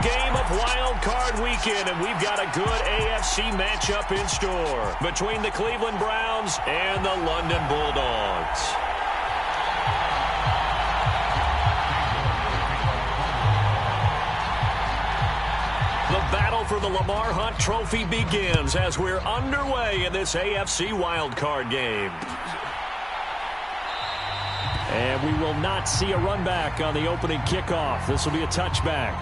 game of Wild Card Weekend, and we've got a good AFC matchup in store between the Cleveland Browns and the London Bulldogs. The battle for the Lamar Hunt Trophy begins as we're underway in this AFC Wild Card game. And we will not see a run back on the opening kickoff. This will be a touchback.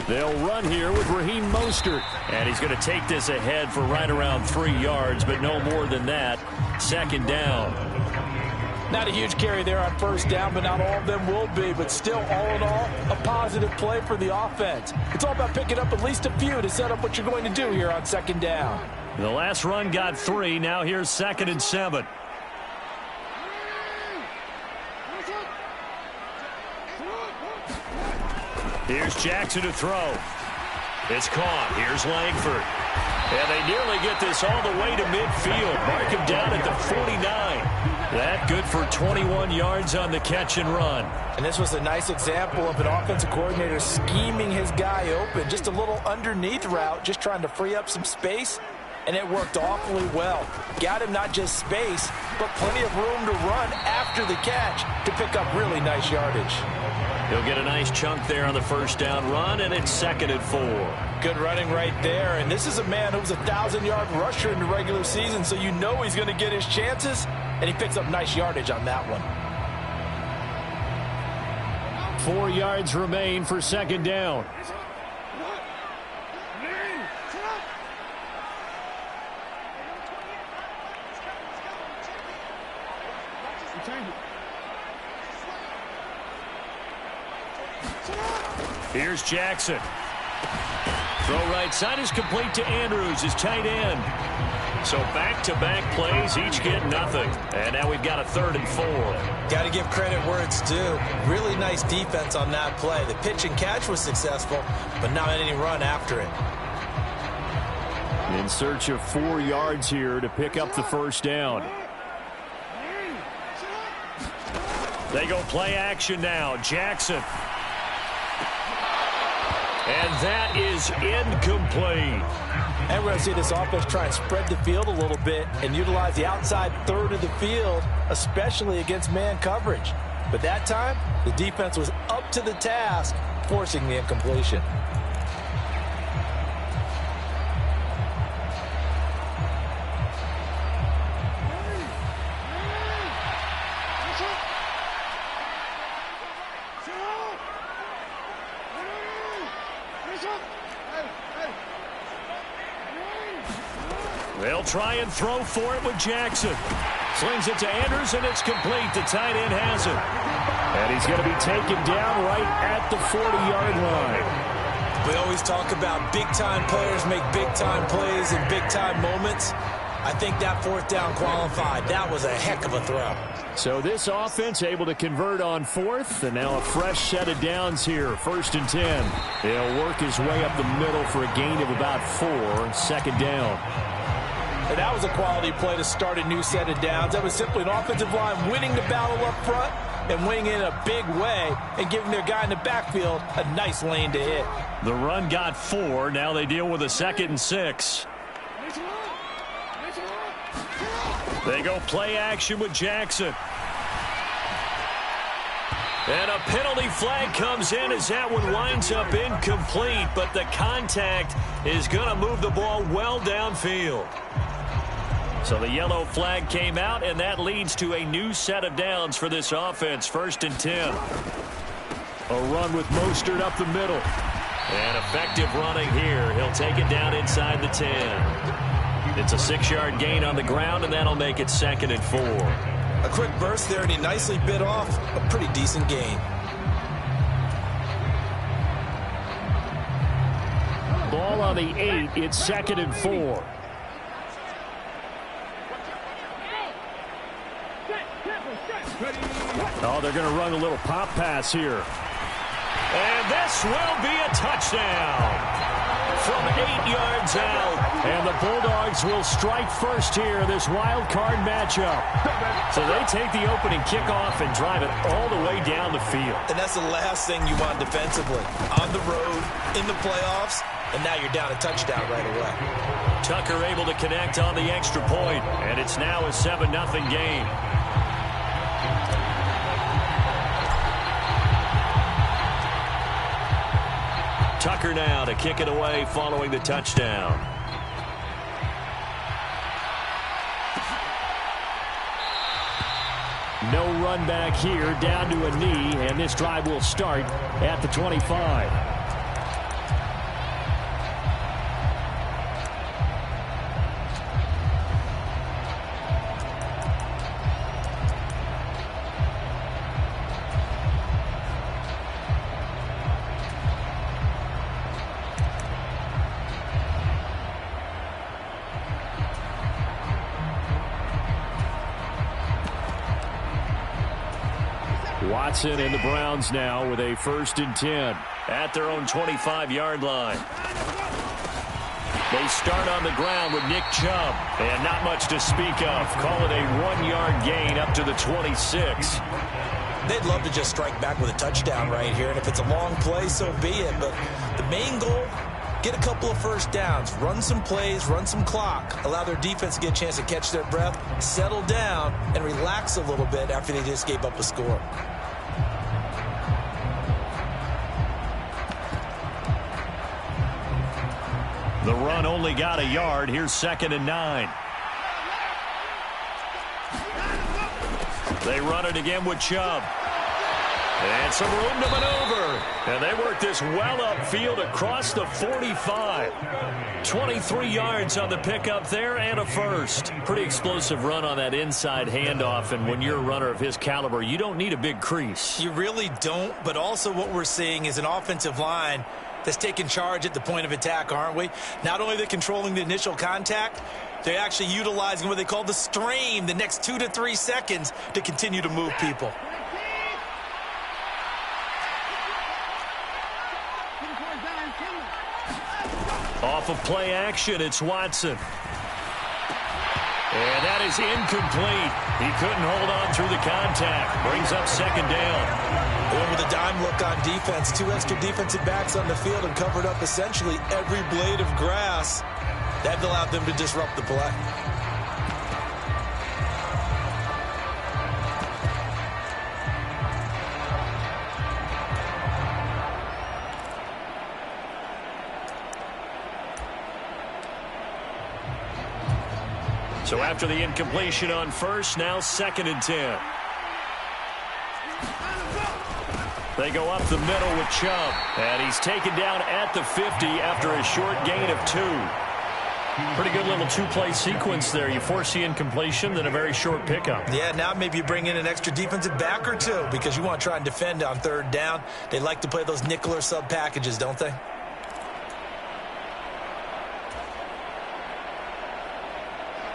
They'll run here with Raheem Mostert. And he's going to take this ahead for right around 3 yards, but no more than that. Second down. Not a huge carry there on first down, but not all of them will be. But still, all in all, a positive play for the offense. It's all about picking up at least a few to set up what you're going to do here on second down. The last run got 3. Now here's 2nd and 7. Here's Jackson to throw. It's caught. Here's Langford. And they nearly get this all the way to midfield. Mark him down at the 49. That good for 21 yards on the catch and run. And this was a nice example of an offensive coordinator scheming his guy open. Just a little underneath route, just trying to free up some space. And it worked awfully well. Got him not just space, but plenty of room to run after the catch to pick up really nice yardage. He'll get a nice chunk there on the first down run, and it's 2nd and 4. Good running right there. And this is a man who was a 1,000-yard rusher in the regular season, so you know he's going to get his chances, and he picks up nice yardage on that one. 4 yards remain for second down. Here's Jackson. Throw right side is complete to Andrews, his tight end. So back-to-back plays, each get nothing. And now we've got a 3rd and 4. Got to give credit where it's due. Really nice defense on that play. The pitch and catch was successful, but not any run after it. In search of 4 yards here to pick up the first down. They go play action now. Jackson. And that is incomplete. And we're going to see this offense try and spread the field a little bit and utilize the outside third of the field, especially against man coverage. But that time, the defense was up to the task, forcing the incompletion. They'll try and throw for it with Jackson. Slings it to Andrews, and it's complete. The tight end has it. And he's going to be taken down right at the 40-yard line. We always talk about big-time players make big-time plays in big-time moments. I think that 4th down qualified. That was a heck of a throw. So this offense able to convert on 4th, and now a fresh set of downs here. 1st and 10. He'll work his way up the middle for a gain of about 4. 2nd down. And that was a quality play to start a new set of downs. That was simply an offensive line winning the battle up front and winning in a big way and giving their guy in the backfield a nice lane to hit. The run got 4. Now they deal with a 2nd and 6. They go play action with Jackson. And a penalty flag comes in as that one winds up incomplete, but the contact is going to move the ball well downfield. So the yellow flag came out, and that leads to a new set of downs for this offense. 1st and 10. A run with Mostert up the middle. And effective running here. He'll take it down inside the 10. It's a 6-yard gain on the ground, and that'll make it 2nd and 4. A quick burst there, and he nicely bit off a pretty decent gain. ball on the 8. It's 2nd and 4. Oh, they're going to run a little pop pass here. And this will be a touchdown from 8 yards out. And the Bulldogs will strike first here, this wild card matchup. So they take the opening kickoff and drive it all the way down the field. And that's the last thing you want defensively. On the road, in the playoffs, and now you're down a touchdown right away. Tucker able to connect on the extra point, and it's now a 7-0 game. Tucker now to kick it away following the touchdown. No run back here, down to a knee, and this drive will start at the 25. Watson and the Browns now with a 1st and 10 at their own 25-yard line. They start on the ground with Nick Chubb, and not much to speak of. Call it a 1-yard gain up to the 26. They'd love to just strike back with a touchdown right here, and if it's a long play, so be it. But the main goal, get a couple of first downs, run some plays, run some clock, allow their defense to get a chance to catch their breath, settle down, and relax a little bit after they just gave up a score. The run only got a yard. Here's 2nd and 9. They run it again with Chubb. And some room to maneuver. And they work this well upfield across the 45. 23 yards on the pickup there and a first. Pretty explosive run on that inside handoff. And when you're a runner of his caliber, you don't need a big crease. You really don't. But also what we're seeing is an offensive line that's taking charge at the point of attack, aren't we? Not only are they controlling the initial contact, they're actually utilizing what they call the strain, the next 2 to 3 seconds, to continue to move people. Off of play action, it's Watson. And that is incomplete. He couldn't hold on through the contact. Brings up 2nd down. Going with a dime look on defense. 2 extra defensive backs on the field and covered up essentially every blade of grass. That allowed them to disrupt the play. So after the incompletion on first, now 2nd and 10. They go up the middle with Chubb. And he's taken down at the 50 after a short gain of 2. Pretty good little 2-play sequence there. You force the incompletion, then a very short pickup. Yeah, now maybe you bring in an extra defensive back or 2 because you want to try and defend on 3rd down. They like to play those nickel or sub packages, don't they?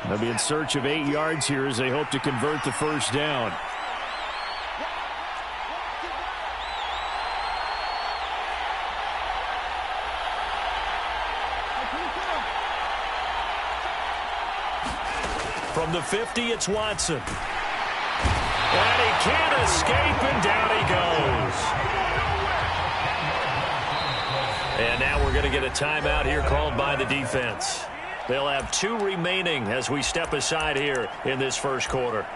They'll be in search of 8 yards here as they hope to convert the 1st down. From the 50, it's Watson. And he can't escape, and down he goes. And now we're going to get a timeout here called by the defense. They'll have 2 remaining as we step aside here in this 1st quarter.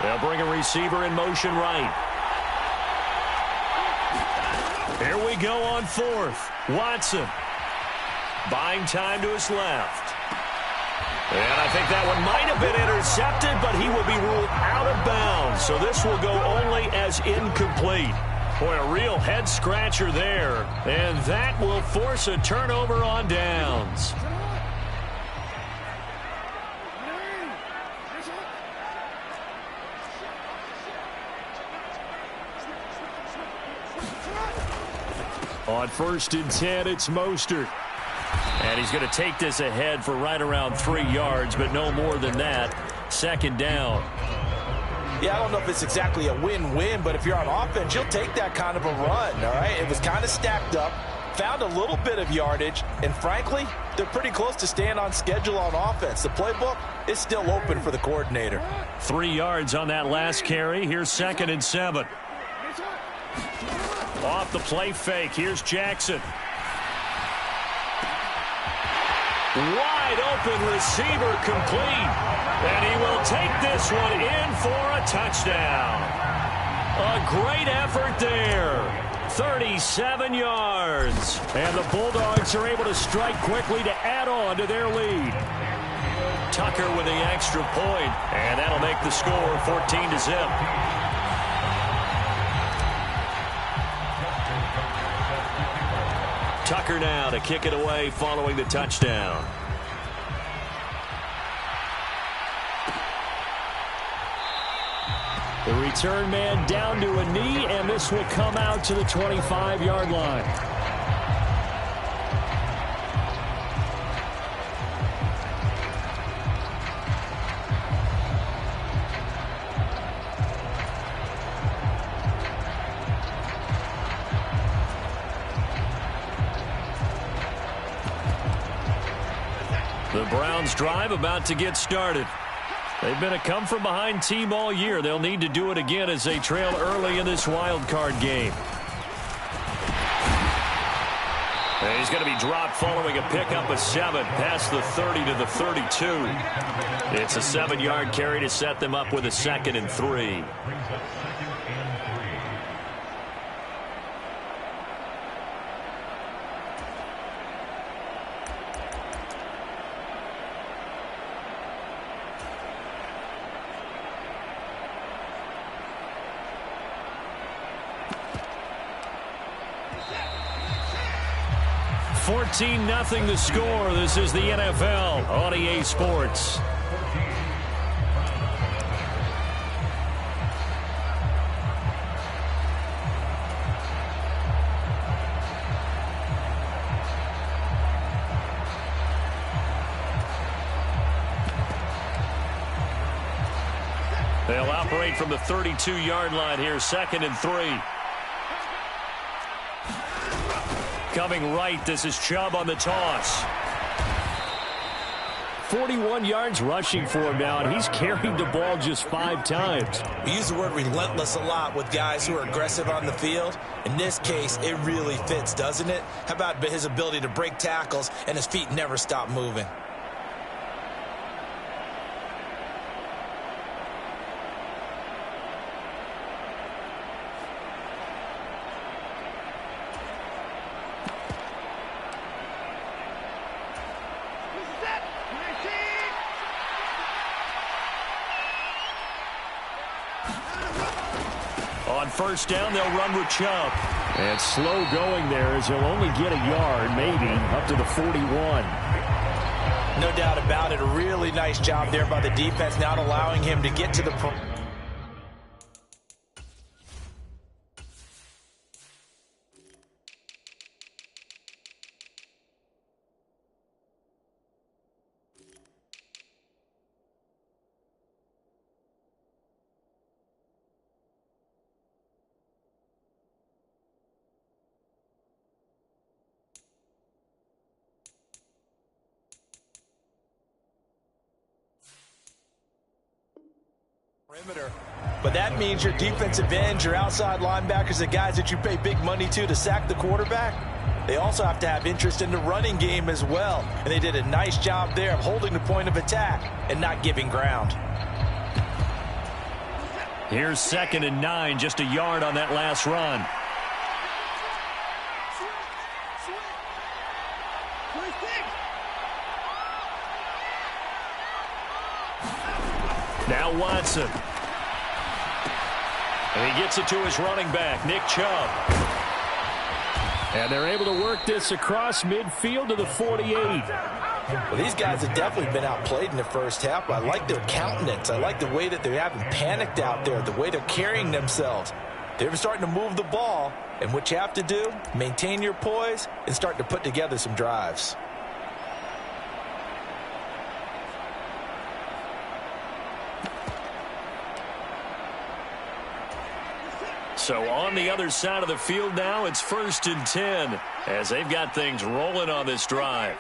They'll bring a receiver in motion right. Here we go on 4th. Watson buying time to his left. And I think that one might have been intercepted, but he will be ruled out of bounds. So this will go only as incomplete. Boy, a real head-scratcher there. And that will force a turnover on downs. On 1st and 10, it's Mostert. And he's going to take this ahead for right around 3 yards, but no more than that. 2nd down. Yeah, I don't know if it's exactly a win-win, but if you're on offense, you'll take that kind of a run, all right? It was kind of stacked up, found a little bit of yardage, and frankly, they're pretty close to staying on schedule on offense. The playbook is still open for the coordinator. 3 yards on that last carry. Here's 2nd and 7. Off the play fake. Here's Jackson. Wide open receiver complete. And he will take this one in for a touchdown. A great effort there. 37 yards. And the Bulldogs are able to strike quickly to add on to their lead. Tucker with the extra point. And that'll make the score 14-0. Tucker now to kick it away following the touchdown. The return man down to a knee, and this will come out to the 25-yard line. The Browns drive about to get started. They've been a come-from-behind team all year. They'll need to do it again as they trail early in this wild card game. And he's going to be dropped following a pickup of 7 past the 30 to the 32. It's a 7-yard carry to set them up with a 2nd and 3. Nothing the score. This is the NFL on EA Sports. They'll operate from the 32-yard line here, 2nd and 3. Coming right, this is Chubb on the toss. 41 yards rushing for him now, and he's carried the ball just 5 times. We use the word relentless a lot with guys who are aggressive on the field. In this case, it really fits, doesn't it? How about his ability to break tackles and his feet never stop moving? On 1st down, they'll run with Chubb. And slow going there as he'll only get a yard, maybe, up to the 41. No doubt about it. A really nice job there by the defense, not allowing him to get to the perimeter. But that means your defensive ends, your outside linebackers, the guys that you pay big money to sack the quarterback, they also have to have interest in the running game as well. And they did a nice job there of holding the point of attack and not giving ground. Here's 2nd and 9, just a yard on that last run. Now Watson. And he gets it to his running back, Nick Chubb. And they're able to work this across midfield to the 48. Well, these guys have definitely been outplayed in the first half, but I like their countenance. I like the way that they haven't panicked out there, the way they're carrying themselves. They're starting to move the ball, and what you have to do, maintain your poise and start to put together some drives. So on the other side of the field now, it's 1st and 10 as they've got things rolling on this drive.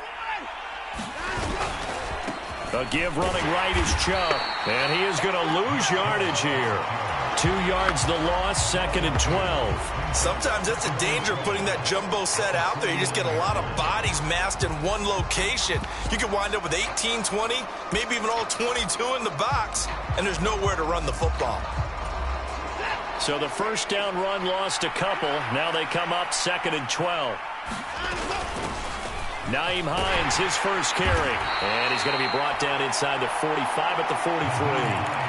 A give running right is Chubb, and he is going to lose yardage here. 2 yards the loss, 2nd and 12. Sometimes that's the danger of putting that jumbo set out there. You just get a lot of bodies massed in one location. You could wind up with 18, 20, maybe even all 22 in the box, and there's nowhere to run the football. So the first down run lost a couple. Now they come up 2nd and 12. Nyheim Hines, his first carry. And he's going to be brought down inside the 45 at the 43.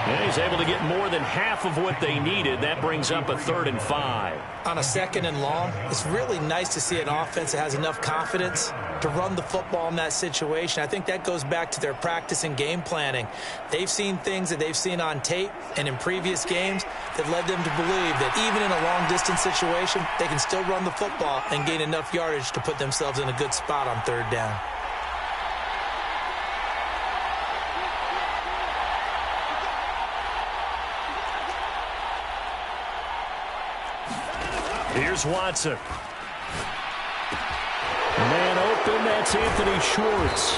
And he's able to get more than half of what they needed. That brings up a 3rd and 5. On a 2nd and long, it's really nice to see an offense that has enough confidence to run the football in that situation. I think that goes back to their practice and game planning. They've seen things that they've seen on tape and in previous games that led them to believe that even in a long-distance situation, they can still run the football and gain enough yardage to put themselves in a good spot on 3rd down. Here's Watson. Man open, that's Anthony Schwartz.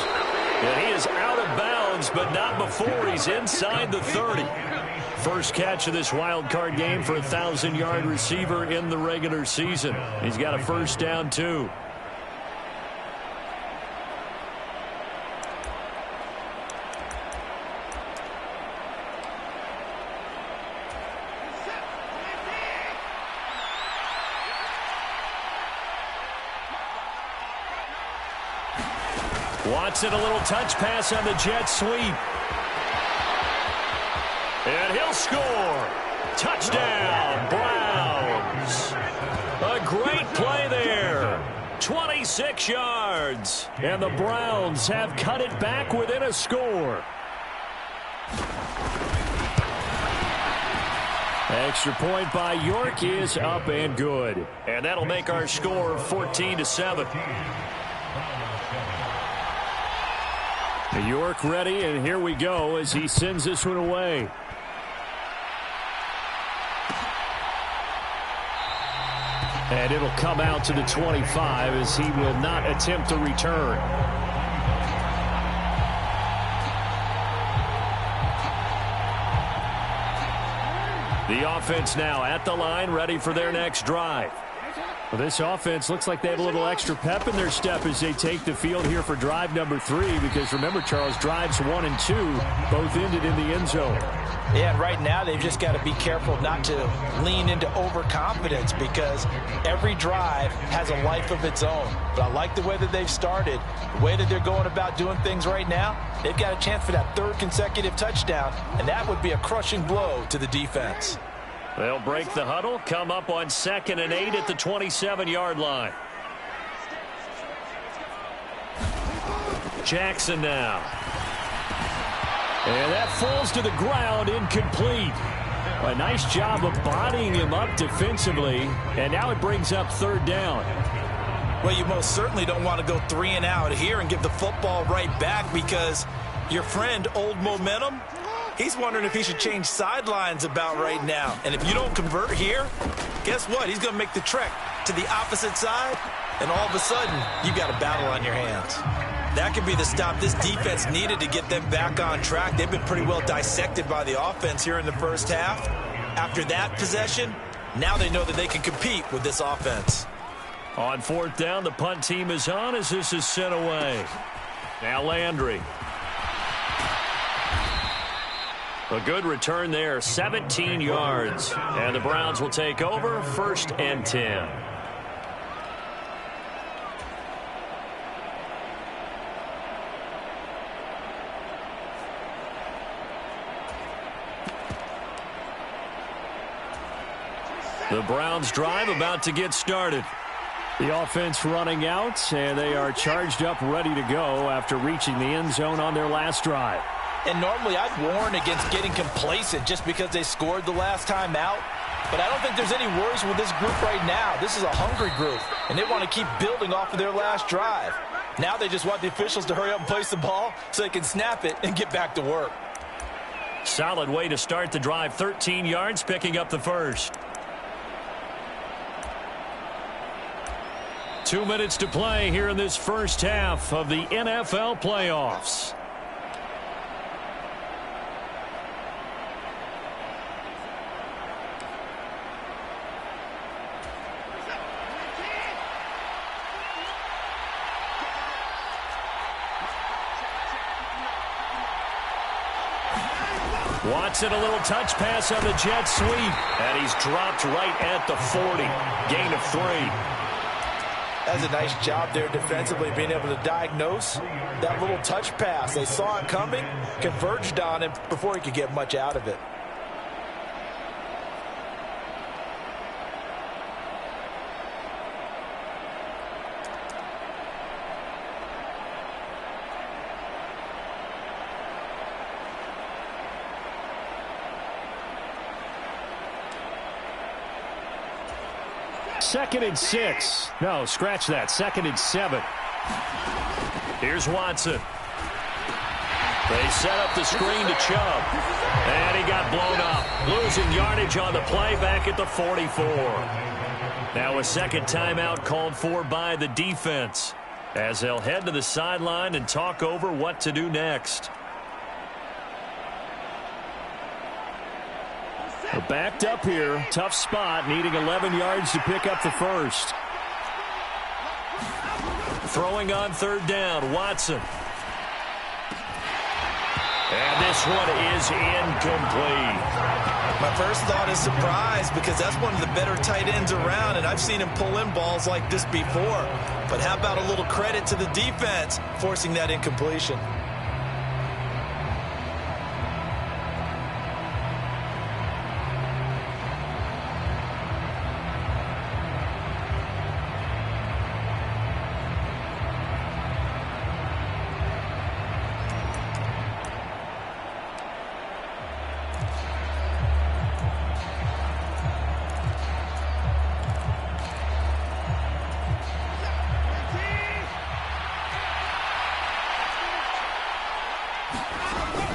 And he is out of bounds, but not before he's inside the 30. First catch of this wild card game for a 1,000-yard receiver in the regular season. He's got a first down, too. Watson, a little touch pass on the jet sweep. And he'll score. Touchdown, Browns. A great play there. 26 yards. And the Browns have cut it back within a score. Extra point by York is up and good. And that'll make our score 14-7. York ready, and here we go as he sends this one away. And it'll come out to the 25 as he will not attempt to return. The offense now at the line, ready for their next drive. Well, this offense looks like they have a little extra pep in their step as they take the field here for drive number 3, because remember, Charles, drives 1 and 2 both ended in the end zone. Yeah, and right now they've just got to be careful not to lean into overconfidence, because every drive has a life of its own. But I like the way that they've started, the way that they're going about doing things right now. They've got a chance for that 3rd consecutive touchdown, and that would be a crushing blow to the defense. They'll break the huddle, come up on 2nd and 8 at the 27-yard line. Jackson now. And that falls to the ground, incomplete. A nice job of bodying him up defensively, and now it brings up 3rd down. Well, you most certainly don't want to go 3 and out here and give the football right back, because your friend, Old Momentum, he's wondering if he should change sidelines about right now. And if you don't convert here, guess what? He's going to make the trek to the opposite side, and all of a sudden, you've got a battle on your hands. That could be the stop this defense needed to get them back on track. They've been pretty well dissected by the offense here in the first half. After that possession, now they know that they can compete with this offense. On 4th down, the punt team is on as this is sent away. Now Landry. A good return there, 17 yards. And the Browns will take over, 1st and 10. The Browns drive about to get started. The offense running out, and they are charged up, ready to go after reaching the end zone on their last drive. And normally I'd warn against getting complacent just because they scored the last time out. But I don't think there's any worries with this group right now. This is a hungry group, and they want to keep building off of their last drive. Now they just want the officials to hurry up and place the ball so they can snap it and get back to work. Solid way to start the drive. 13 yards, picking up the first. 2 minutes to play here in this first half of the NFL playoffs. Watson, a little touch pass on the jet sweep. And he's dropped right at the 40. Gain of 3. That's a nice job there defensively, being able to diagnose that little touch pass. They saw it coming, converged on him before he could get much out of it. Second and 6. No, scratch that. Second and 7. Here's Watson. They set up the screen to Chubb. And he got blown up. Losing yardage on the play back at the 44. Now a second timeout called for by the defense, as they'll head to the sideline and talk over what to do next. They're backed up here. Tough spot, needing 11 yards to pick up the first. Throwing on third down, Watson. And this one is incomplete. My first thought is surprise, because that's one of the better tight ends around, and I've seen him pull in balls like this before. But how about a little credit to the defense forcing that incompletion?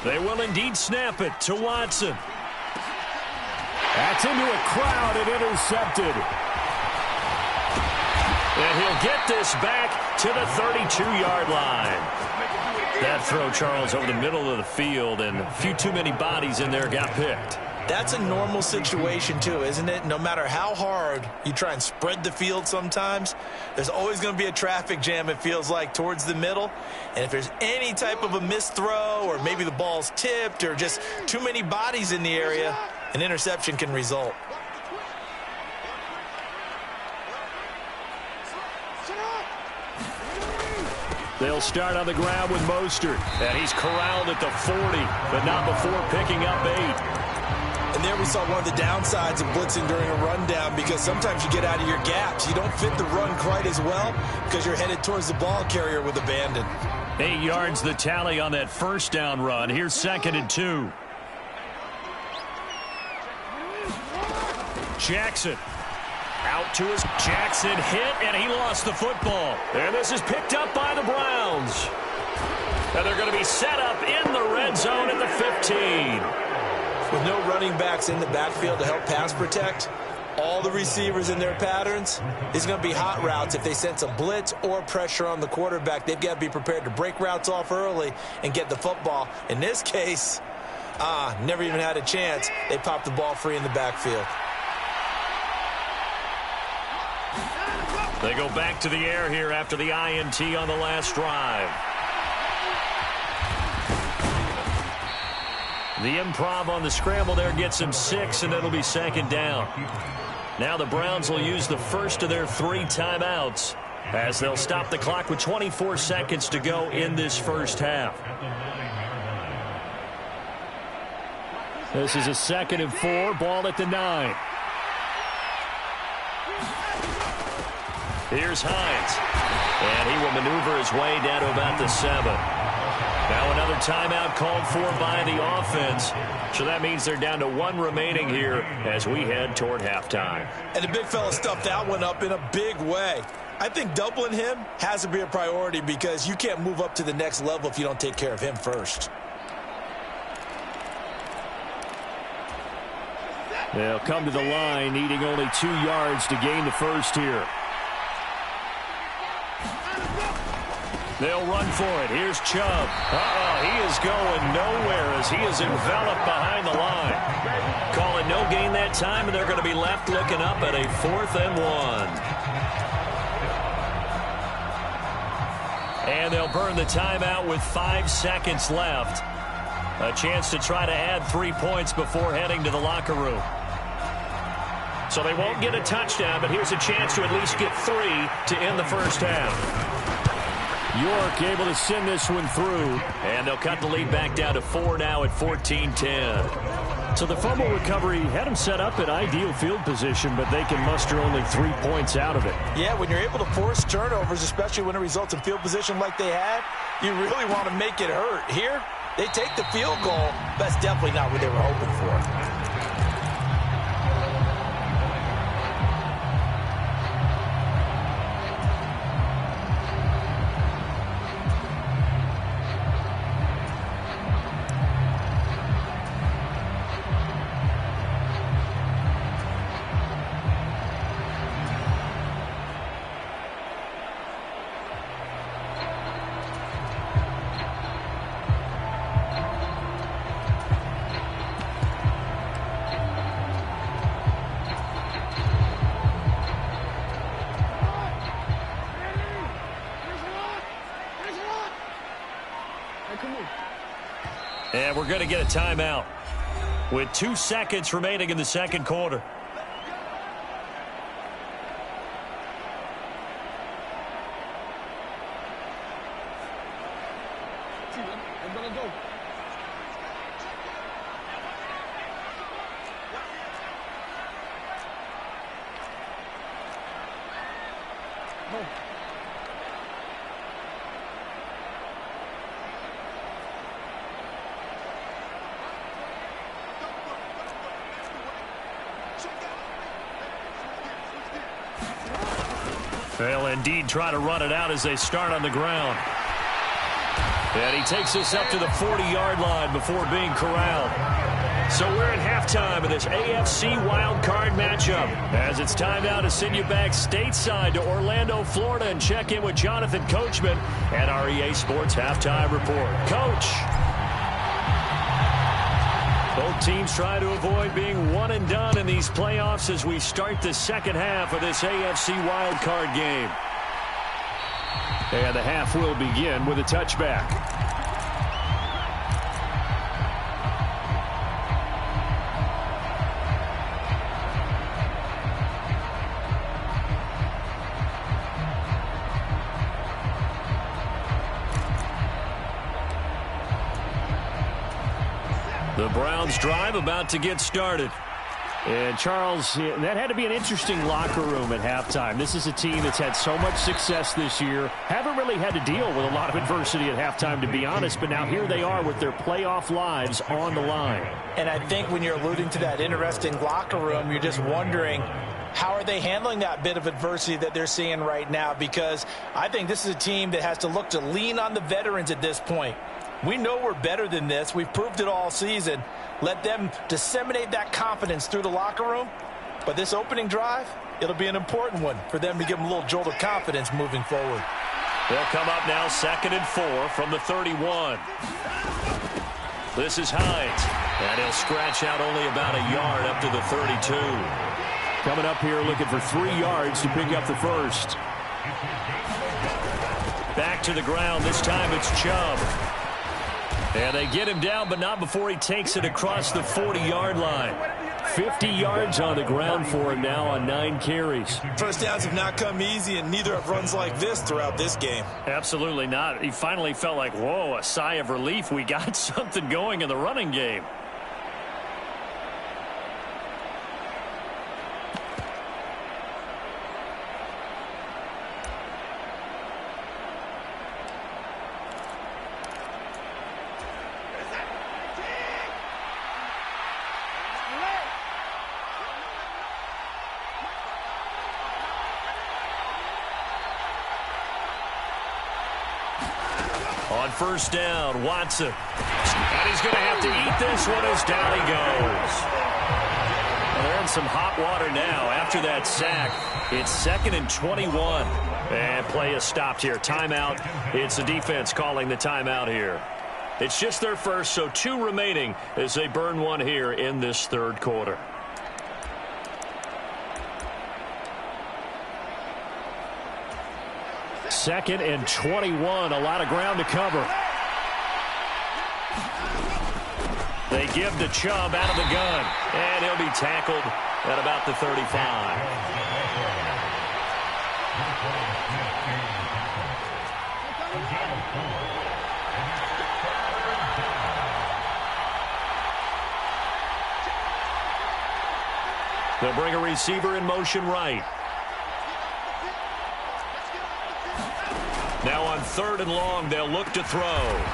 They will indeed snap it to Watson. That's into a crowd and intercepted. And he'll get this back to the 32-yard line. That throw, Charles, over the middle of the field, and a few too many bodies in there got picked. That's a normal situation, too, isn't it? No matter how hard you try and spread the field sometimes, there's always going to be a traffic jam, it feels like, towards the middle. And if there's any type of a missed throw, or maybe the ball's tipped, or just too many bodies in the area, an interception can result. They'll start on the ground with Mostert. And he's corralled at the 40, but not before picking up 8. And there we saw one of the downsides of blitzing during a rundown, because sometimes you get out of your gaps. You don't fit the run quite as well because you're headed towards the ball carrier with abandon. 8 yards the tally on that first down run. Here's second and 2. Jackson. Out to his Jackson hit, and he lost the football. And this is picked up by the Browns. And they're going to be set up in the red zone at the 15. With no running backs in the backfield to help pass protect, all the receivers in their patterns, it's going to be hot routes. If they sense a blitz or pressure on the quarterback, they've got to be prepared to break routes off early and get the football. In this case, never even had a chance. They popped the ball free in the backfield. They go back to the air here after the INT on the last drive. The improv on the scramble there gets him 6, and it'll be second down. Now the Browns will use the first of their 3 timeouts, as they'll stop the clock with 24 seconds to go in this first half. This is a second and 4, ball at the 9. Here's Hines. And he will maneuver his way down to about the 7. Now another timeout called for by the offense. So that means they're down to 1 remaining here as we head toward halftime. And the big fella stuffed that one up in a big way. I think doubling him has to be a priority because you can't move up to the next level if you don't take care of him first. They'll come to the line, needing only 2 yards to gain the first here. They'll run for it. Here's Chubb. He is going nowhere as he is enveloped behind the line. Calling no gain that time, and they're going to be left looking up at a 4th and 1. And they'll burn the timeout with 5 seconds left. A chance to try to add 3 points before heading to the locker room. So they won't get a touchdown, but here's a chance to at least get 3 to end the first half. York able to send this one through, and they'll cut the lead back down to 4 now at 14-10. So the fumble recovery had them set up at ideal field position, but they can muster only 3 points out of it. Yeah, when you're able to force turnovers, especially when it results in field position like they had, you really want to make it hurt. Here, they take the field goal. That's definitely not what they were hoping for. And we're going to get a timeout with 2 seconds remaining in the second quarter. They'll indeed try to run it out as they start on the ground. And he takes this up to the 40-yard line before being corralled. So we're at halftime of this AFC wildcard matchup. As it's time now to send you back stateside to Orlando, Florida, and check in with Jonathan Coachman at our EA Sports Halftime Report. Coach. Both teams try to avoid being one and done in these playoffs as we start the second half of this AFC wildcard game. And the half will begin with a touchback. The Browns drive about to get started. And, Charles, that had to be an interesting locker room at halftime. This is a team that's had so much success this year. Haven't really had to deal with a lot of adversity at halftime, to be honest. But now here they are with their playoff lives on the line. And I think when you're alluding to that interesting locker room, you're just wondering, how are they handling that bit of adversity that they're seeing right now? Because I think this is a team that has to look to lean on the veterans at this point. We know we're better than this. We've proved it all season. Let them disseminate that confidence through the locker room. But this opening drive, it'll be an important one for them to give them a little jolt of confidence moving forward. They'll come up now 2nd and 4 from the 31. This is Hines. And he'll scratch out only about a yard up to the 32. Coming up here looking for 3 yards to pick up the first. Back to the ground. This time it's Chubb. And they get him down, but not before he takes it across the 40-yard line. 50 yards on the ground for him now on 9 carries. First downs have not come easy, and neither have runs like this throughout this game. Absolutely not. He finally felt like, whoa, a sigh of relief. We got something going in the running game. On first down, Watson. And he's going to have to eat this one as down he goes. Well, they're in some hot water now after that sack. It's 2nd and 21. And play is stopped here. Timeout. It's the defense calling the timeout here. It's just their first, so 2 remaining as they burn one here in this third quarter. Second and 21. A lot of ground to cover. They give to Chubb out of the gun. And he'll be tackled at about the 35. They'll bring a receiver in motion right. Now on 3rd and long, they'll look to throw.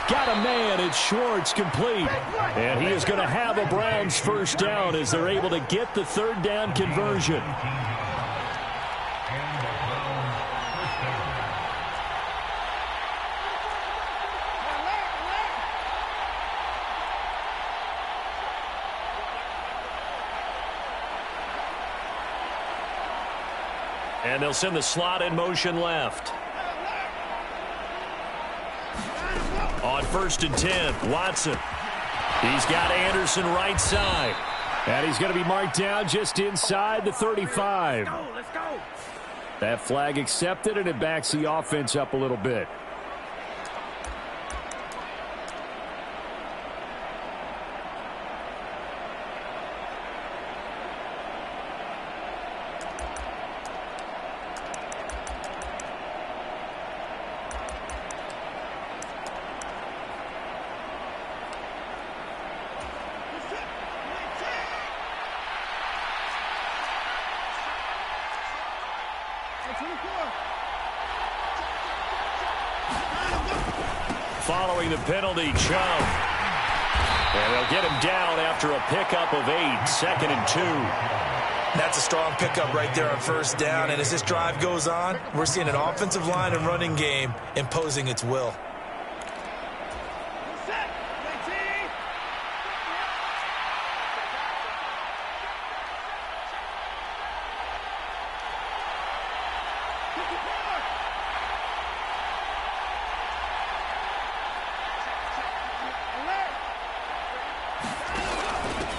Got a man. It's Schwartz, complete. And he is going to have a Browns first down as they're able to get the 3rd down conversion. And they'll send the slot in motion left. On 1st and 10, Watson. He's got Anderson right side. And he's going to be marked down just inside the 35. Let's go. That flag accepted, and it backs the offense up a little bit. Following the penalty, Chubb. And they'll get him down after a pickup of 8, 2nd and 2. That's a strong pickup right there on 1st down. And as this drive goes on, we're seeing an offensive line and running game imposing its will.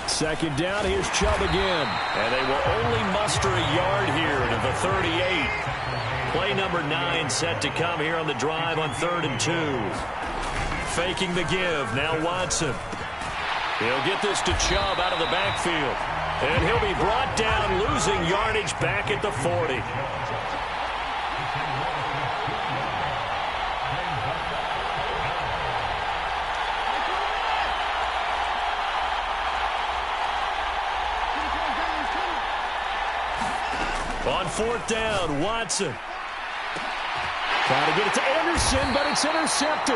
Second down, here's Chubb again. And they will only muster a yard here to the 38. Play number 9 set to come here on the drive on 3rd and 2. Faking the give, now Watson. He'll get this to Chubb out of the backfield. And he'll be brought down, losing yardage back at the 40. On 4th down, Watson. Trying to get it to Anderson, but it's intercepted.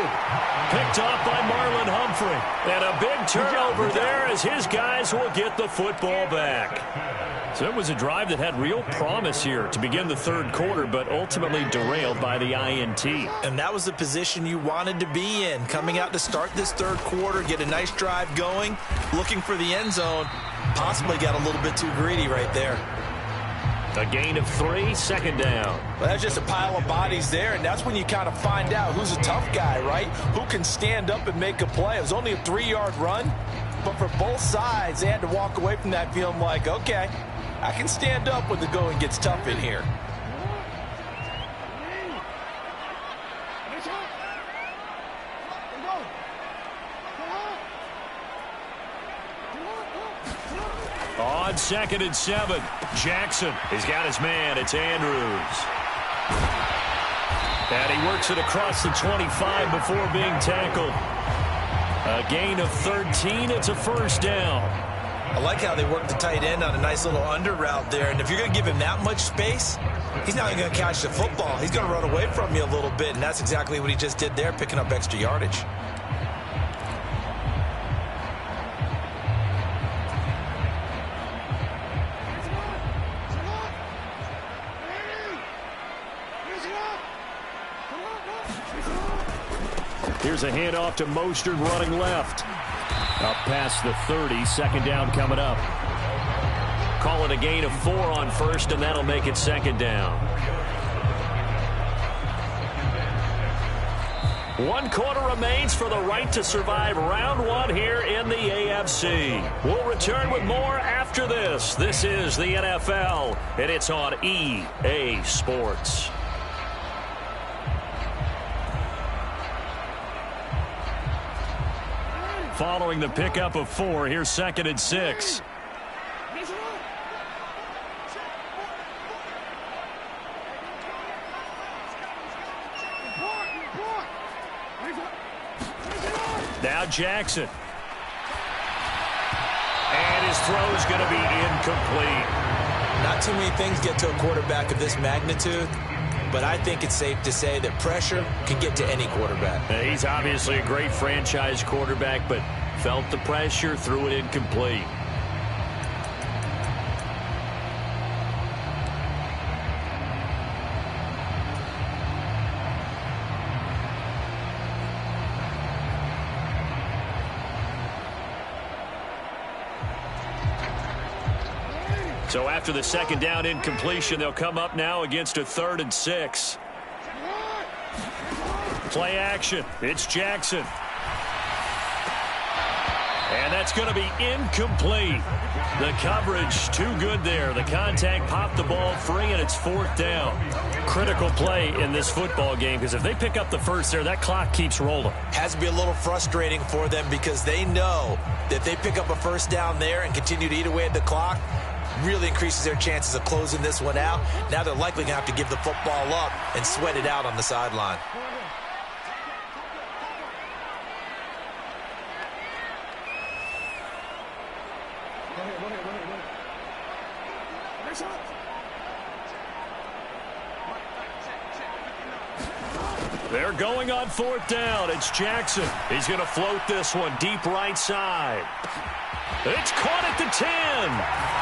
Picked off by Marlon Humphrey. And a big turnover there as his guys will get the football back. So it was a drive that had real promise here to begin the 3rd quarter, but ultimately derailed by the INT. And that was the position you wanted to be in. Coming out to start this 3rd quarter, get a nice drive going, looking for the end zone. Possibly got a little bit too greedy right there. A gain of 3, 2nd down. Well, that's just a pile of bodies there, and that's when you kind of find out who's a tough guy, right? Who can stand up and make a play. It was only a 3-yard run, but for both sides, they had to walk away from that feeling like, okay, I can stand up when the going gets tough in here. On 2nd and 7, Jackson. He's got his man. It's Andrews. And he works it across the 25 before being tackled. A gain of 13. It's a 1st down. I like how they work the tight end on a nice little under route there. And if you're going to give him that much space, he's not even going to catch the football. He's going to run away from you a little bit, and that's exactly what he just did there, picking up extra yardage. Here's a handoff to Mostert running left. Up past the 30, second down coming up. Call it a gain of 4 on first, and that'll make it second down. 1 quarter remains for the right to survive round 1 here in the AFC. We'll return with more after this. This is the NFL, and it's on EA Sports. Following the pickup of 4, here's 2nd and 6. Now Jackson. And his throw is going to be incomplete. Not too many things get to a quarterback of this magnitude, but I think it's safe to say that pressure can get to any quarterback. He's obviously a great franchise quarterback, but felt the pressure, threw it incomplete. So after the second down incompletion, they'll come up now against a 3rd and 6. Play action. It's Jackson. And that's going to be incomplete. The coverage too good there. The contact popped the ball free, and it's 4th down. Critical play in this football game, because if they pick up the first there, that clock keeps rolling. Has to be a little frustrating for them because they know that they pick up a first down there and continue to eat away at the clock, really increases their chances of closing this one out. Now they're likely going to have to give the football up and sweat it out on the sideline. They're going on 4th down. It's Jackson. He's going to float this one deep right side. It's caught at the 10.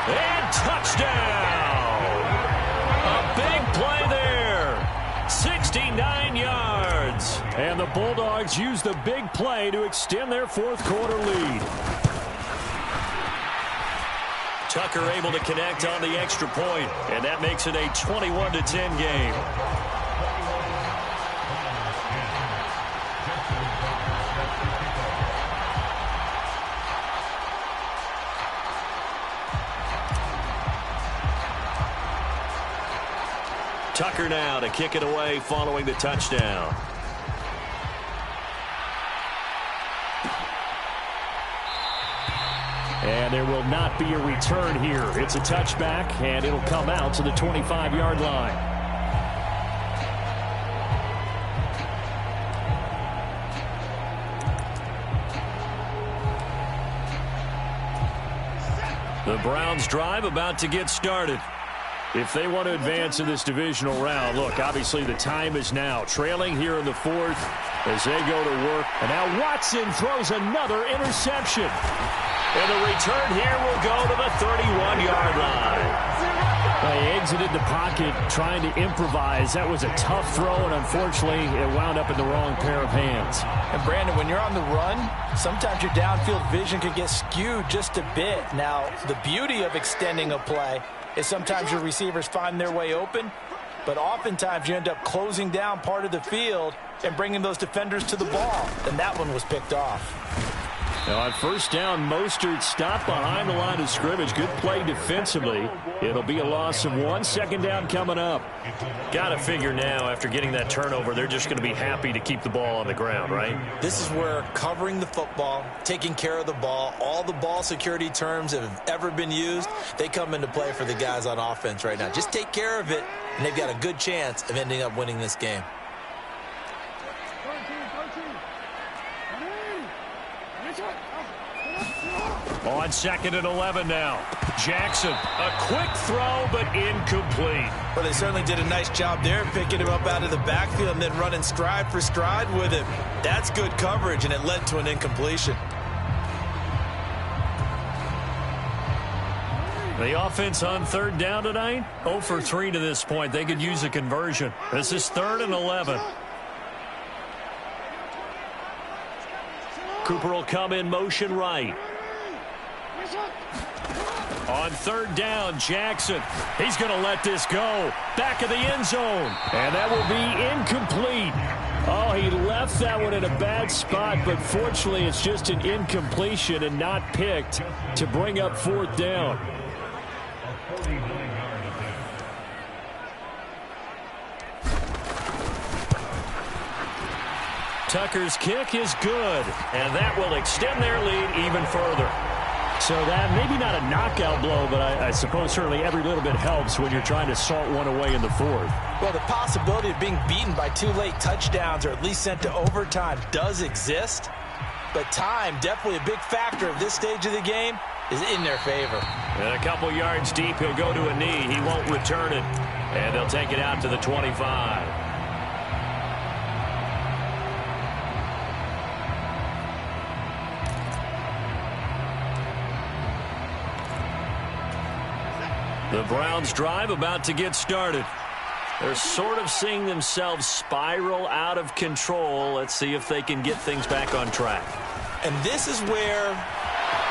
And touchdown. A big play there. 69 yards. And the Bulldogs use the big play to extend their 4th quarter lead. Tucker able to connect on the extra point, and that makes it a 21-10 game. Tucker now to kick it away following the touchdown. And there will not be a return here. It's a touchback, and it'll come out to the 25-yard line. The Browns' drive about to get started. If they want to advance in this divisional round, look, obviously the time is now. Trailing here in the 4th as they go to work. And now Watson throws another interception. And the return here will go to the 31-yard line. They exited the pocket trying to improvise. That was a tough throw, and unfortunately, it wound up in the wrong pair of hands. And, Brandon, when you're on the run, sometimes your downfield vision can get skewed just a bit. Now, the beauty of extending a play is sometimes your receivers find their way open, but oftentimes you end up closing down part of the field and bringing those defenders to the ball, and that one was picked off. Now on 1st down, Mostert stopped behind the line of scrimmage. Good play defensively. It'll be a loss of 1. 2nd down coming up. Got to figure now, after getting that turnover, they're just going to be happy to keep the ball on the ground, right? This is where covering the football, taking care of the ball, all the ball security terms that have ever been used, they come into play for the guys on offense right now. Just take care of it, and they've got a good chance of ending up winning this game. On 2nd and 11 now. Jackson, a quick throw, but incomplete. Well, they certainly did a nice job there, picking him up out of the backfield and then running stride for stride with him. That's good coverage, and it led to an incompletion. The offense on 3rd down tonight, 0 for 3 to this point. They could use a conversion. This is 3rd and 11. Cooper will come in motion right. On third down, Jackson. He's going to let this go. Back of the end zone. And that will be incomplete. Oh, he left that one in a bad spot, but fortunately it's just an incompletion and not picked to bring up fourth down. Tucker's kick is good, and that will extend their lead even further. So that maybe not a knockout blow, but I suppose certainly every little bit helps when you're trying to salt one away in the fourth. Well, the possibility of being beaten by 2 late touchdowns or at least sent to overtime does exist. But time, definitely a big factor of this stage of the game, is in their favor. And a couple yards deep, he'll go to a knee. He won't return it. And they'll take it out to the 25. The Browns drive about to get started. They're sort of seeing themselves spiral out of control. Let's see if they can get things back on track. And this is where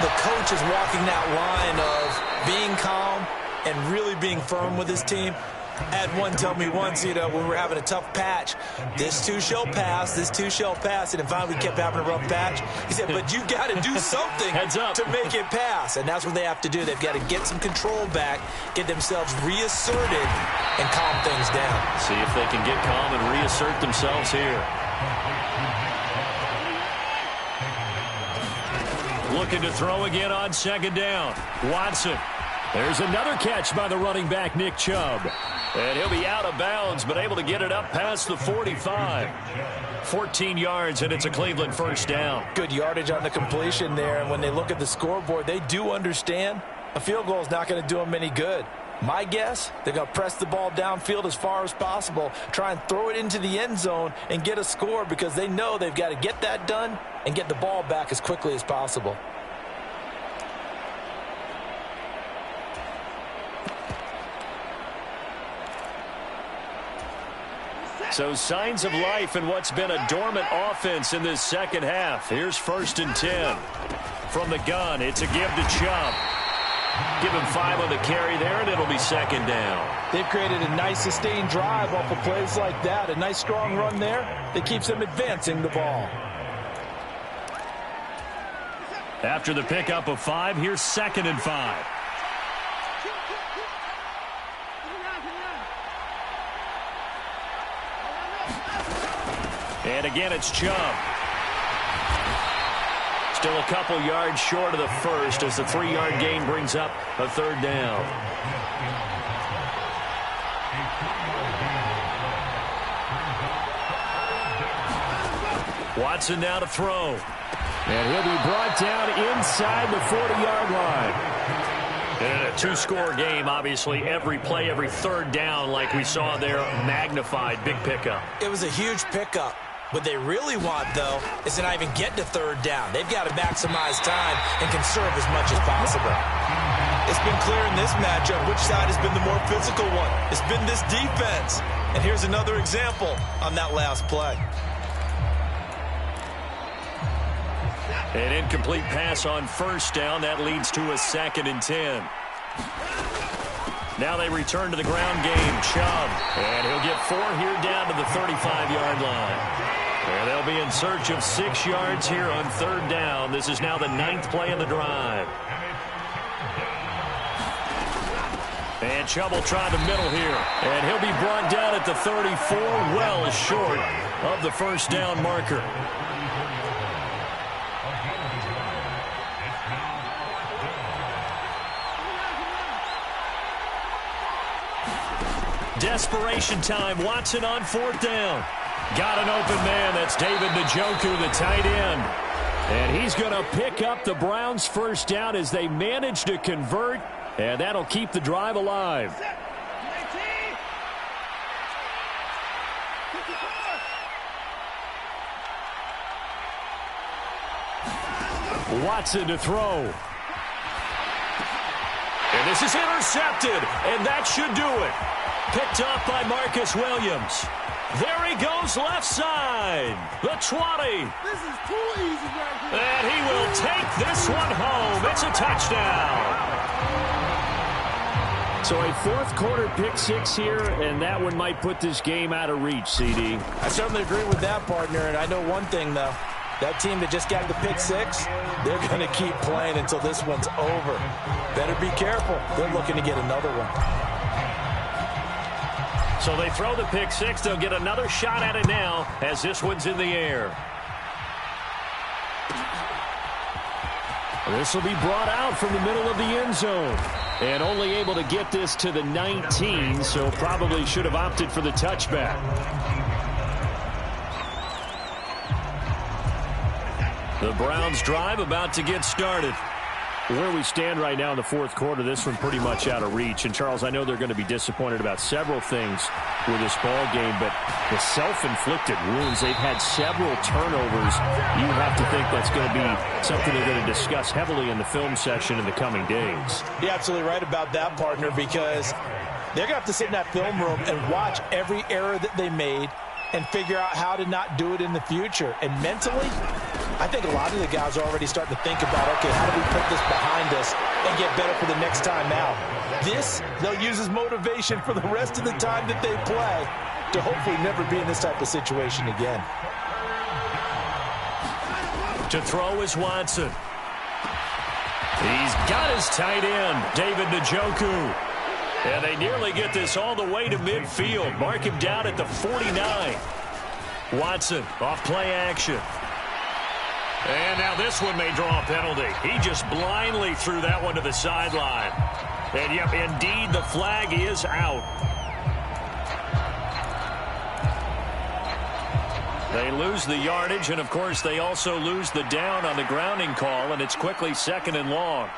the coach is walking that line of being calm and really being firm with his team. I had one tell me once, when we were having a tough patch, this too shall pass, this too shall pass. And finally we kept having a rough patch. He said, but you've got to do something to make it pass. And that's what they have to do. They've got to get some control back, get themselves reasserted, and calm things down. See if they can get calm and reassert themselves here. Looking to throw again on second down. Watson. There's another catch by the running back, Nick Chubb. And he'll be out of bounds, but able to get it up past the 45. 14 yards, and it's a Cleveland first down. Good yardage on the completion there, and when they look at the scoreboard, they do understand a field goal is not going to do them any good. My guess, they're going to press the ball downfield as far as possible, try and throw it into the end zone and get a score because they know they've got to get that done and get the ball back as quickly as possible. So signs of life in what's been a dormant offense in this second half. Here's 1st and 10. From the gun, it's a give to Chubb. Give him 5 on the carry there, and it'll be second down. They've created a nice sustained drive off of plays like that. A nice strong run there that keeps them advancing the ball. After the pickup of 5, here's 2nd and 5. And again, it's Chubb. Still a couple yards short of the first as the 3-yard gain brings up a third down. Watson now to throw. And he'll be brought down inside the 40-yard line. In a 2-score game, obviously, every play, every third down, like we saw there, magnified. Big pickup. It was a huge pickup. What they really want, though, is to not even get to third down. They've got to maximize time and conserve as much as possible. It's been clear in this matchup which side has been the more physical one. It's been this defense. And here's another example on that last play. An incomplete pass on first down. That leads to a 2nd and 10. Now they return to the ground game. Chubb. And he'll get 4 here down to the 35-yard line. And they'll be in search of 6 yards here on third down. This is now the 9th play of the drive. And Chubb will try the middle here. And he'll be brought down at the 34, well short of the first down marker. Desperation time. Watson on 4th down. Got an open man. That's David Njoku, the tight end. And he's going to pick up the Browns' first down as they manage to convert. And that'll keep the drive alive. Watson to throw. And this is intercepted. And that should do it. Picked up by Marcus Williams. There he goes left side. The 20. This is too easy right here. And he will take this one home. It's a touchdown. So a fourth quarter pick six here, and that one might put this game out of reach, CD. I certainly agree with that, partner, and I know one thing, though. That team that just got the pick six, they're going to keep playing until this one's over. Better be careful. They're looking to get another one. So they throw the pick six. They'll get another shot at it now as this one's in the air. This will be brought out from the middle of the end zone. And only able to get this to the 19, so probably should have opted for the touchback. The Browns drive about to get started. Where we stand right now in the fourth quarter, this one pretty much out of reach. And, Charles, I know they're going to be disappointed about several things with this ball game, but the self-inflicted wounds, they've had several turnovers. You have to think that's going to be something they're going to discuss heavily in the film session in the coming days. You're absolutely right about that, partner, because they're going to have to sit in that film room and watch every error that they made and figure out how to not do it in the future. And mentally, I think a lot of the guys are already starting to think about, okay, how do we put this behind us and get better for the next time out? This, they'll use as motivation for the rest of the time that they play to hopefully never be in this type of situation again. To throw is Watson. He's got his tight end, David Njoku. And they nearly get this all the way to midfield. Mark him down at the 49. Watson off play action. And now this one may draw a penalty. He just blindly threw that one to the sideline. And, yep, indeed, the flag is out. They lose the yardage, and, of course, they also lose the down on the grounding call, and it's quickly second and long.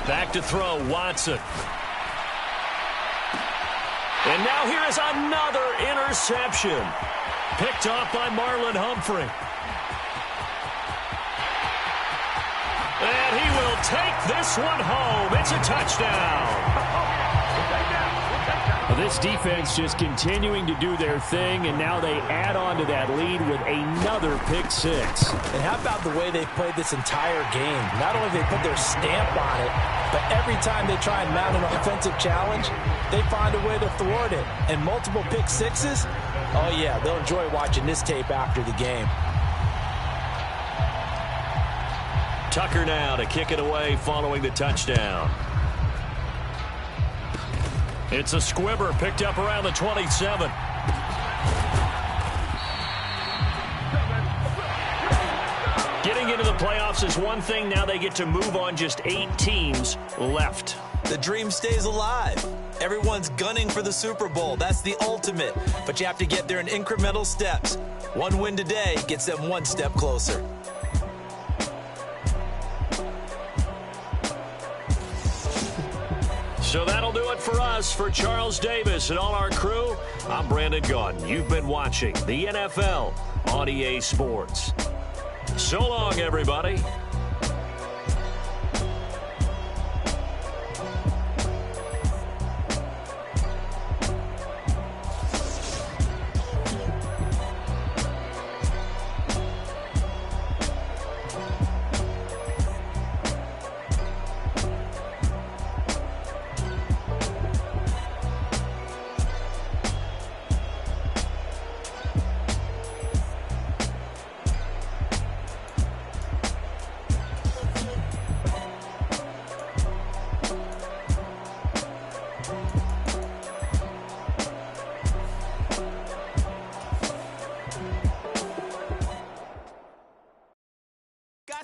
Back to throw, Watson. And now here is another interception. Picked off by Marlon Humphrey. And he will take this one home. It's a touchdown. This defense just continuing to do their thing, and now they add on to that lead with another pick six. And how about the way they've played this entire game? Not only have they put their stamp on it, but every time they try and mount an offensive challenge, they find a way to thwart it. And multiple pick sixes, oh yeah, they'll enjoy watching this tape after the game. Tucker now to kick it away following the touchdown. It's a squibber picked up around the 27. Getting into the playoffs is one thing. Now they get to move on. Just 8 teams left. The dream stays alive. Everyone's gunning for the Super Bowl. That's the ultimate. But you have to get there in incremental steps. One win today gets them one step closer. So that'll do it for us. For Charles Davis and all our crew, I'm Brandon Gaudin. You've been watching the NFL on EA Sports. So long, everybody.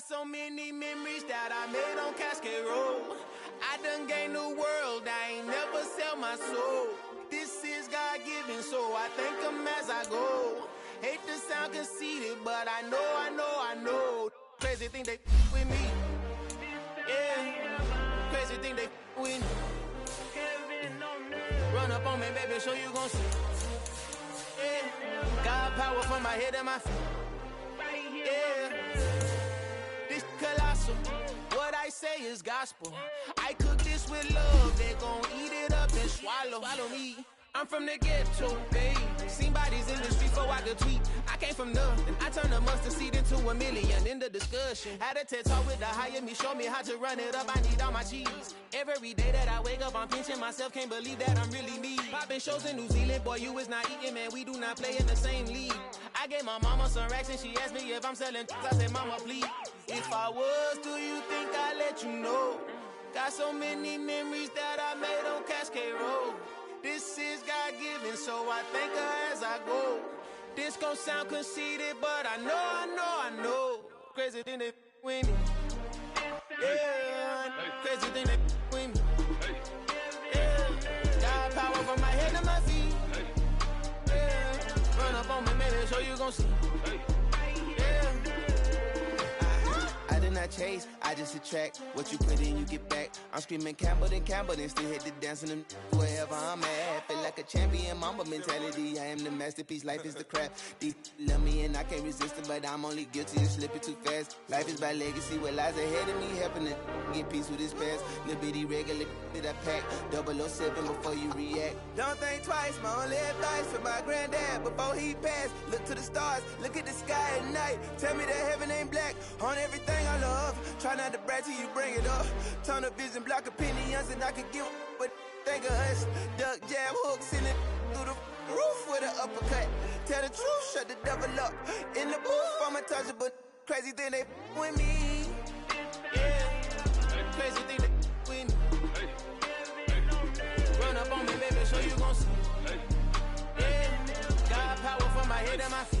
So many memories that I made on Cascade Road. I done gained the world, I ain't never sell my soul. This is God-given, so I thank him as I go. Hate to sound conceited, but I know. Crazy thing they with me. Yeah, crazy thing they with me. Run up on me, baby, so you gon' see. Yeah, God power from my head and my feet. Yeah. Colossal. What say is gospel. I cook this with love, they gon' eat it up and swallow me. I'm from the ghetto, babe. Seen bodies in the street before I could tweet. I came from nothing. I turned a mustard seed into a million in the discussion. Had a TED talk with the higher me, show me how to run it up. I need all my cheese. Every day that I wake up, I'm pinching myself. Can't believe that I'm really me. Popping shows in New Zealand, boy, you is not eating, man. We do not play in the same league. I gave my mama some racks and she asked me if I'm selling. I said, mama, please. If I was, do you think I'd let you know? Got so many memories that I made on Cascade Road. This is God-given, so I thank her as I go. This gon' sound conceited, but I know. Crazy thing that with me. Yeah, crazy thing that with me. Yeah, got power from my head to my feet. Yeah, run up on me, maybe, so you gon' see. Yeah. I did not chase, I just attract. What you put in, you get back. I'm screaming Campbell, then still hit the dancing them wherever I'm at. Feel like a champion, mamba mentality. I am the masterpiece, life is the crap. These love me and I can't resist it, but I'm only guilty of slipping too fast. Life is by legacy, what lies ahead of me, helping to get peace with this past. Little bitty regular that I pack, 007 before you react. Don't think twice, my only advice for my granddad before he passed. Look to the stars, look at the sky at night. Tell me that heaven ain't black on everything I love. Try not to brag till you bring it up. Tunnel vision, block opinions, and I could give but think of us. Duck, jab, hooks in it through the roof with an uppercut. Tell the truth, shut the devil up. In the booth, I'm untouchable. Crazy thing they with me. Yeah, crazy thing they with me. Run up on me, baby, so you gon' see. Yeah, got power from my head and my feet.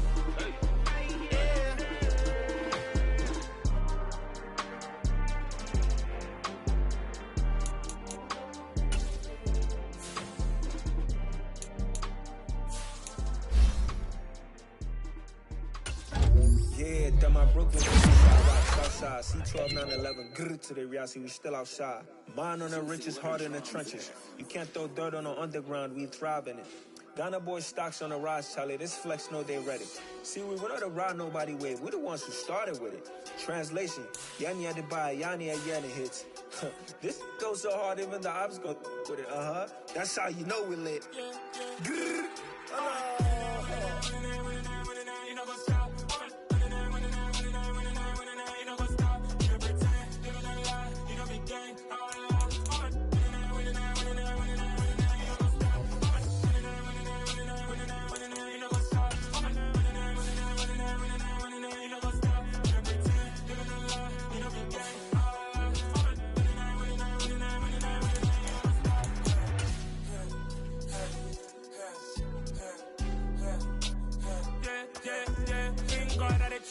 Yeah, done my Brooklyn outside. C12, 911, grrr to the reality, we still outside. Mine on the riches, heart in the trenches. You can't throw dirt on the underground, we thrive in it. Ghana boys stocks on the rise, Charlie. This flex know they ready. See, we were not to ride nobody way. We the ones who started with it. Translation: Yanni had to buy, Yanni had Yanni hits. This goes so hard, even the ops go with it. That's how you know we lit. Grrr.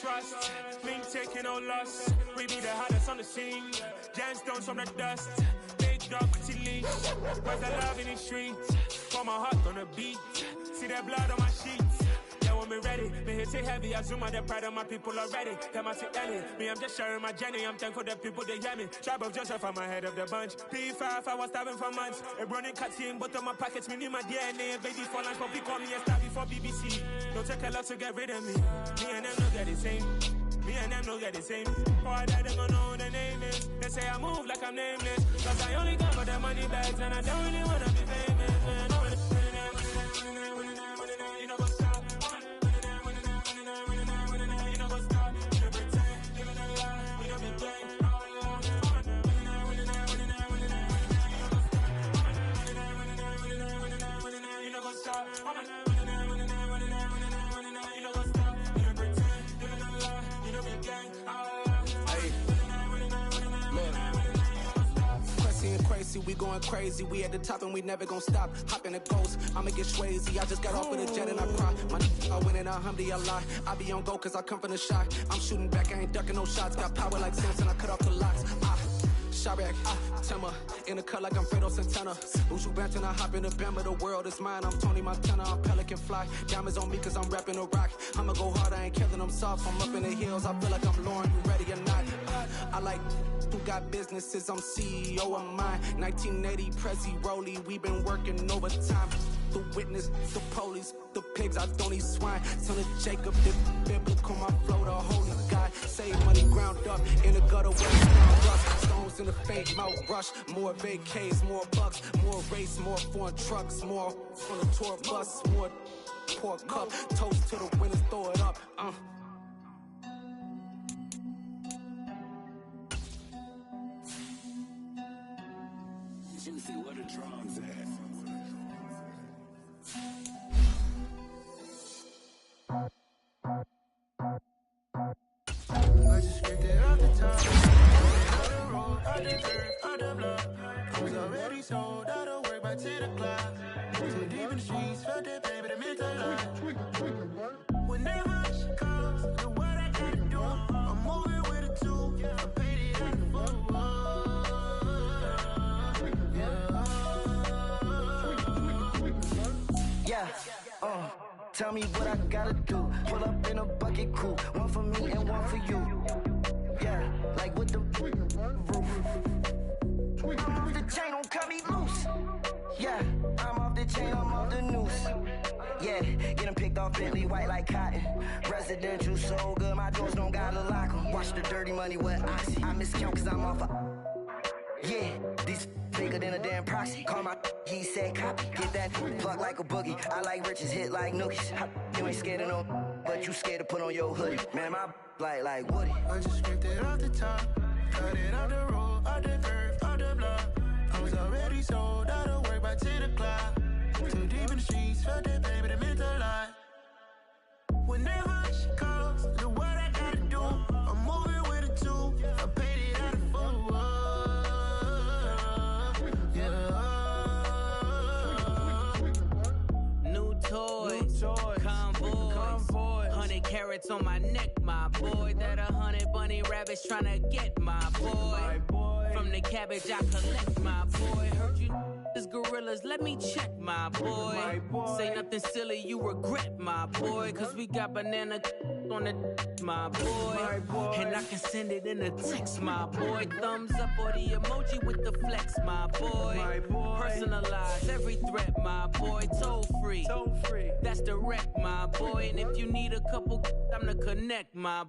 Trust, me taking no loss. We be the hardest on the scene. Gemstones from the dust. Big dog, pretty leash. Where's the love in the streets? For my heart on the beat. See that blood on my sheets. Yeah, when we ready, me hit it heavy. I zoom out the pride of my people already. Them I see Ellie. Me, I'm just sharing my journey. I'm thankful that people they hear me. Tribe of Joseph, I'm ahead of the bunch. P5, I was starving for months. A running cutscene, but on my pockets, me need my DNA. Baby for lunch, but we call me a star before BBC. Don't take a lot to get rid of me. Me and them don't get the same. Me and them don't get the same. Boy, that they gonna know who the name is. They say I move like I'm nameless. Cause I only come for the money bags and I don't really wanna be famous. You know what's up? You know what's up? You know pretend, living a lie. You know be gang. You know what's up? We going crazy, we at the top and we never gonna stop. Hop in the ghost, I'ma get swayzy. I just got off with a jet and I cry. My I win in a alhamdulillah. I be on go cause I come from the shot. I'm shooting back, I ain't ducking no shots. Got power like Samson, I cut off the locks. Shabak, Timmer, in the cut like I'm Fredo Santana. Uju Banton, I hop in the Bama, the world is mine. I'm Tony Montana, I'm Pelican Fly. Diamonds on me cause I'm rapping a rock. I'ma go hard, I ain't killing them soft. I'm up in the hills, I feel like I'm Lauren, you ready or not? I like who got businesses, I'm CEO of mine. 1980 Prezi Rolly, we been working overtime. the witness, the police, the pigs, I don't eat swine. Son of Jacob, the biblical, my flow, the holy guy. Save money ground up in the gutter where it's ground rust. Stones in the fake mouth rush. More vacays, more bucks, more race, more foreign trucks, more on the tour bus, more pour cup. Toast to the winners, throw it up. Juicy, where the drums at? I just scraped it off the top. Out the road, out the dirt, out the block. I was already sold out of work by 10 o'clock. Too deep in the streets, felt that baby, the mental lie. Whenever she calls, do what I gotta do. I'm moving with a two. I paid it out the book. Yeah, tell me what I gotta do. Pull up in a bucket crew, one for me and one for you. Yeah, like with the roof. I'm off the chain, don't cut me loose. Yeah, I'm off the chain, I'm off the noose. Yeah, getting picked off Bentley, white like cotton. Residential so good, my doors don't gotta lock 'em. Watch the dirty money with Oxy. I miscount cause I'm off a... Yeah, these bigger than a damn proxy. Call my he said copy. Get that plug like a boogie. I like riches, hit like nookies. You ain't scared of no, but you scared to put on your hoodie. Man, my like Woody. I just scraped it off the top. Cut it out the road, out the curve, out the block. I was already sold out of work by 10 o'clock. Too deep in the streets, felt that baby, the mental lie. Whenever she calls, do what I gotta do. I'm moving with a two. I paid it out of full. New toys, convoys, 100 carats on my neck, my boy. That 100 bunny rabbits tryna get my boy. From the cabbage I collect, my boy. Heard you is gorillas, let me check, my boy. Say nothing silly, you regret, my boy. Cause we got banana on the my boy. And I can send it in a text, my boy. Thumbs up or the emoji with the flex, my boy. Personalize every threat, my boy. Toll free, that's direct, my boy. And if you need a couple, I'm the connect, my boy.